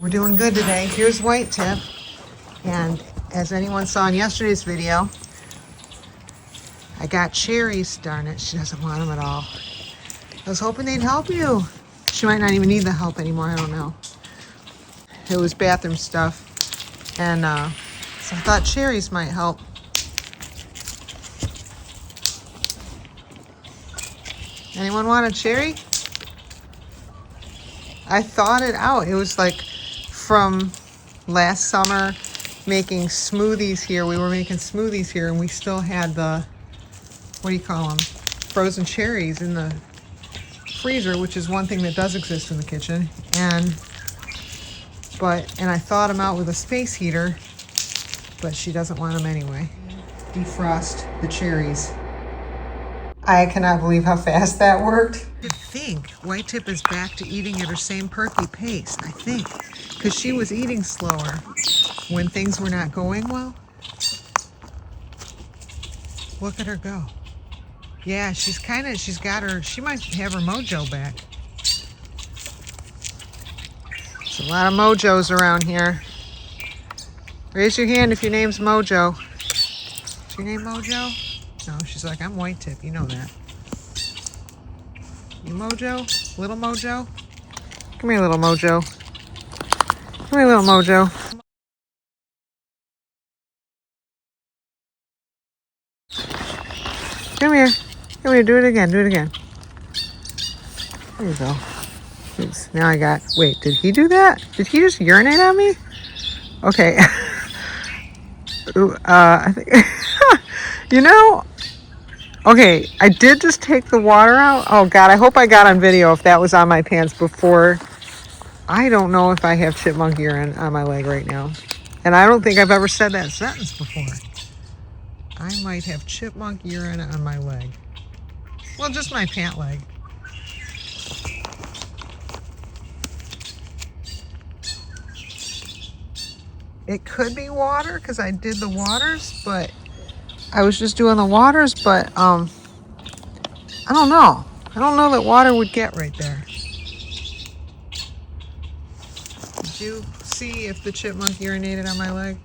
We're doing good today. Here's White Tip. And as anyone saw in yesterday's video, I got cherries. Darn it, she doesn't want them at all. I was hoping they'd help you. She might not even need the help anymore, I don't know. It was bathroom stuff. And so I thought cherries might help. Anyone want a cherry? I thought it out. It was like from last summer making smoothies here. We were making smoothies here and we still had the, what do you call them? Frozen cherries in the freezer, which is one thing that does exist in the kitchen. And I thawed them out with a space heater, but she doesn't want them anyway. Defrost the cherries. I cannot believe how fast that worked. I think White Tip is back to eating at her same perky pace, I think. Because she was eating slower when things were not going well. Look at her go. Yeah, she might have her mojo back. There's a lot of mojos around here. Raise your hand if your name's Mojo. Is your name Mojo? No, she's like, I'm White Tip, you know that. You Mojo? Little Mojo? Come here, little Mojo. Come here, little Mojo. Come here. Come here, do it again, do it again. There you go. Oops, now I got, wait, did he do that? Did he just urinate on me? Okay. I think, you know, okay, I did just take the water out. Oh God, I hope I got on video if that was on my pants before. I don't know if I have chipmunk urine on my leg right now. And I don't think I've ever said that sentence before. I might have chipmunk urine on my leg. Well, just my pant leg. It could be water because I did the waters, but I was just doing the waters, but I don't know. I don't know that water would get right there. Did you see if the chipmunk urinated on my leg?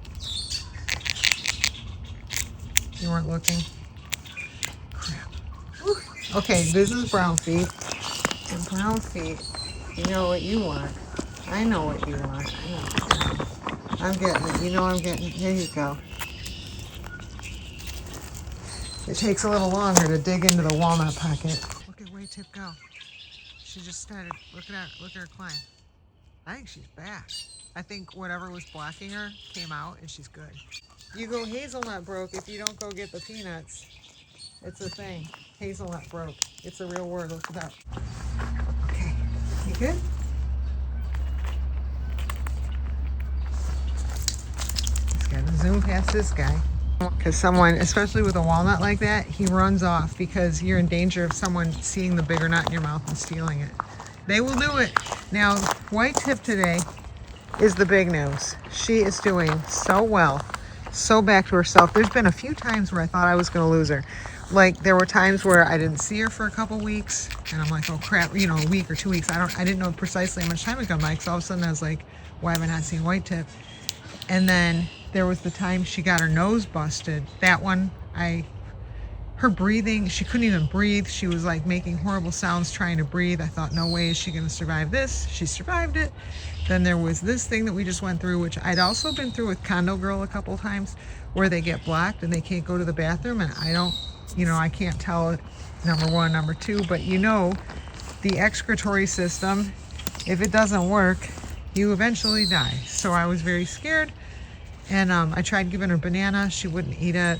You weren't looking? Crap. Whew. Okay, this is brown feet. And brown feet, you know what you want. I know what you want. I know. I'm getting it. You know I'm getting it. Here you go. It takes a little longer to dig into the walnut pocket. Look at White Tip go. She just started. Look at her climb. I think she's back. I think whatever was blocking her came out and she's good. You go hazelnut broke if you don't go get the peanuts. It's a thing. Hazelnut broke. It's a real word. Look it up. Okay. You good? Just gotta zoom past this guy. Because someone, especially with a walnut like that, he runs off because you're in danger of someone seeing the bigger nut in your mouth and stealing it. They will do it. Now, White Tip today is the big news. She is doing so well, so back to herself. There's been a few times where I thought I was going to lose her. Like, there were times where I didn't see her for a couple weeks, and I'm like, oh crap, you know, a week or 2 weeks. I didn't know precisely how much time had gone by, because all of a sudden I was like, why have I not seen White Tip? And then there was the time she got her nose busted. That one, her breathing, she couldn't even breathe. She was like making horrible sounds trying to breathe. I thought, no way is she going to survive this. She survived it. Then there was this thing that we just went through, which I'd also been through with Condo Girl a couple times, where they get blocked and they can't go to the bathroom. And I can't tell it, number one, number two, but you know, the excretory system, if it doesn't work, you eventually die. So I was very scared. And I tried giving her banana. She wouldn't eat it.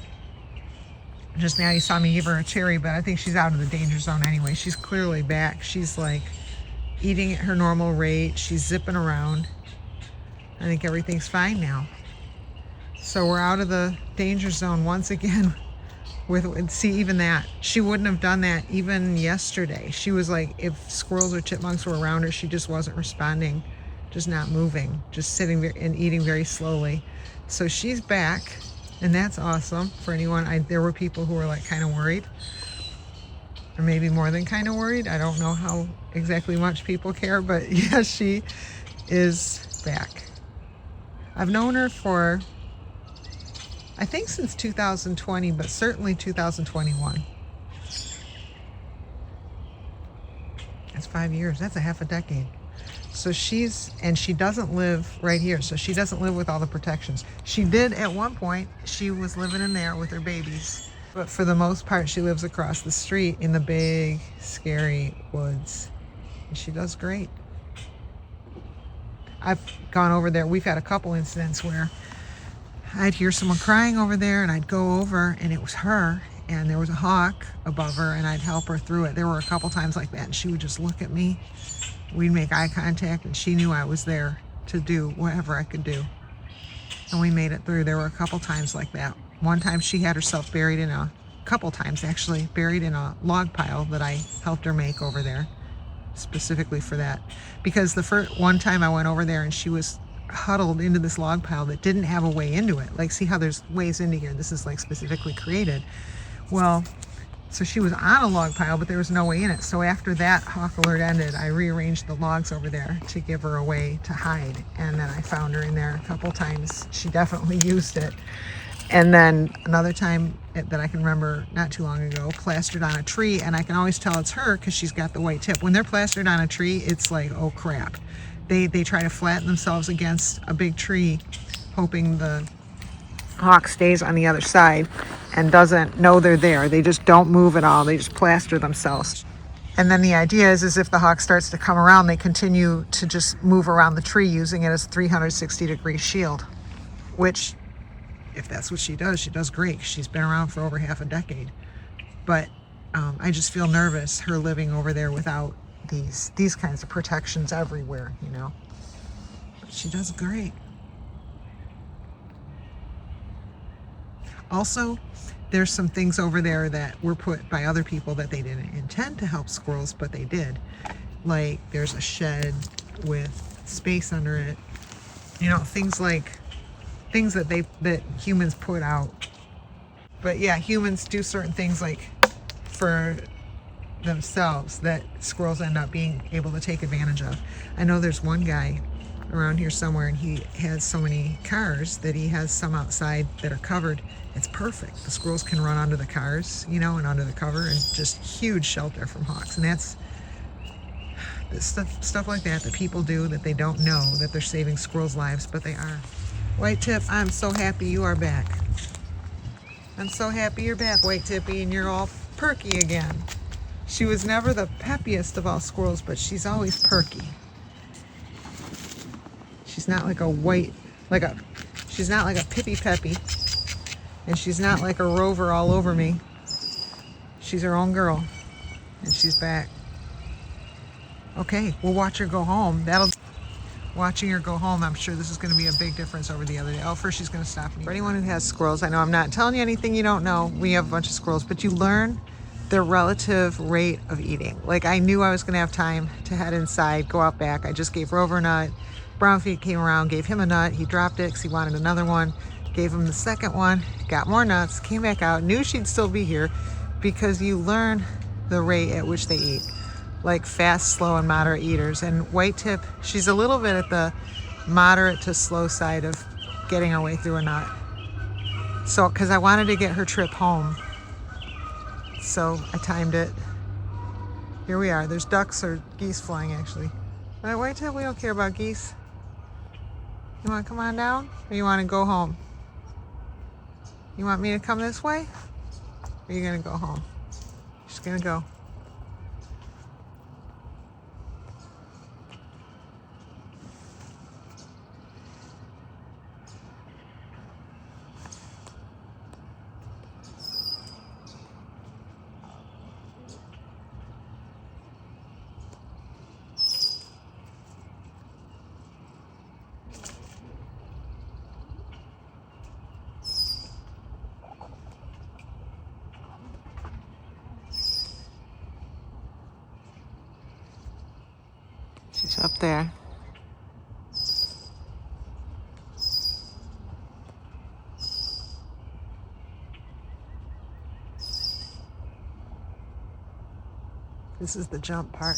Just now you saw me give her a cherry, but I think she's out of the danger zone anyway. She's clearly back. She's like eating at her normal rate. She's zipping around. I think everything's fine now. So we're out of the danger zone once again. See, even that. She wouldn't have done that even yesterday. She was like, if squirrels or chipmunks were around her, she just wasn't responding, just not moving, just sitting there and eating very slowly. So she's back. And that's awesome for anyone. There were people who were like kind of worried, or maybe more than kind of worried. I don't know how exactly much people care, but yeah, she is back. I've known her for, I think since 2020, but certainly 2021. That's 5 years. That's a half a decade. So she doesn't live right here. So she doesn't live with all the protections. She did at one point. She was living in there with her babies. But for the most part, she lives across the street in the big, scary woods. And she does great. I've gone over there. We've had a couple incidents where I'd hear someone crying over there, and I'd go over, and it was her, and there was a hawk above her, and I'd help her through it. There were a couple times like that, and she would just look at me. We'd make eye contact, and she knew I was there to do whatever I could do. And we made it through. There were a couple times like that. One time she had herself buried in a couple times actually, buried in a log pile that I helped her make over there, specifically for that. Because the first one time I went over there and she was huddled into this log pile that didn't have a way into it. Like, see how there's ways into here? This is like specifically created. Well, so she was on a log pile, but there was no way in it. So after that hawk alert ended, I rearranged the logs over there to give her a way to hide. And then I found her in there a couple times. She definitely used it. And then another time that I can remember not too long ago, plastered on a tree, and I can always tell it's her because she's got the white tip. When they're plastered on a tree, it's like, oh crap. They try to flatten themselves against a big tree, hoping the hawk stays on the other side and doesn't know they're there. They just don't move at all. They just plaster themselves. And then the idea is if the hawk starts to come around, they continue to just move around the tree using it as a 360-degree shield, which, if that's what she does great. She's been around for over half a decade. But I just feel nervous her living over there without these kinds of protections everywhere, you know. But she does great. Also, there's some things over there that were put by other people that they didn't intend to help squirrels, but they did. Like, there's a shed with space under it. You know, things that humans put out. But yeah, humans do certain things like for themselves that squirrels end up being able to take advantage of. I know there's one guy around here somewhere, and he has so many cars that he has some outside that are covered. It's perfect. The squirrels can run under the cars, you know, and under the cover, and just huge shelter from hawks. And that's stuff like that people do that they don't know that they're saving squirrels' lives, but they are. White Tip, I'm so happy you are back. I'm so happy you're back, White Tippy, and you're all perky again. She was never the peppiest of all squirrels, but she's always perky. She's not like she's not like a Pippy Peppy, and she's not like a Rover all over me. She's her own girl, and she's back. Okay, we'll watch her go home. Watching her go home, I'm sure this is going to be a big difference over the other day. Oh, first she's going to stop me. For anyone who has squirrels, I know I'm not telling you anything you don't know. We have a bunch of squirrels, but you learn their relative rate of eating. Like, I knew I was going to have time to head inside, go out back. I just gave Rover a nut. Brownfeet came around, gave him a nut. He dropped it because he wanted another one. Gave him the second one, got more nuts, came back out, knew she'd still be here, because you learn the rate at which they eat. Like fast, slow, and moderate eaters. And White Tip, she's a little bit at the moderate to slow side of getting her way through a nut. So, because I wanted to get her trip home, so I timed it. Here we are. There's ducks or geese flying, actually. But White Tip, we don't care about geese. You want to come on down, or you want to go home? You want me to come this way, or are you going to go home? Just going to go. She's up there. This is the jump part,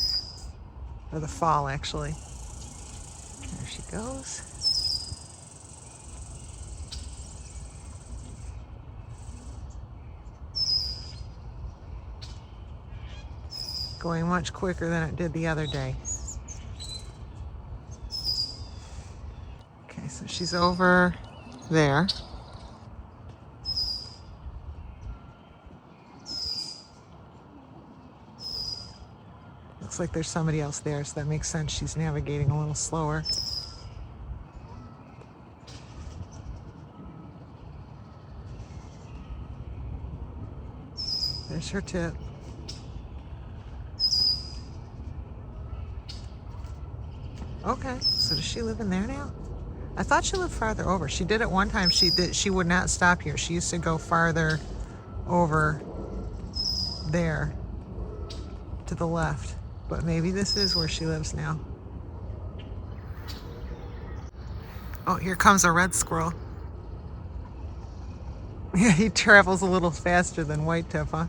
or the fall actually. There she goes. Going much quicker than it did the other day. Okay, so she's over there. Looks like there's somebody else there, so that makes sense. She's navigating a little slower. There's her tip. Okay, so does she live in there now? I thought she lived farther over. She did it one time. She would not stop here. She used to go farther over there to the left. But maybe this is where she lives now. Oh, here comes a red squirrel. Yeah, he travels a little faster than white tip, huh?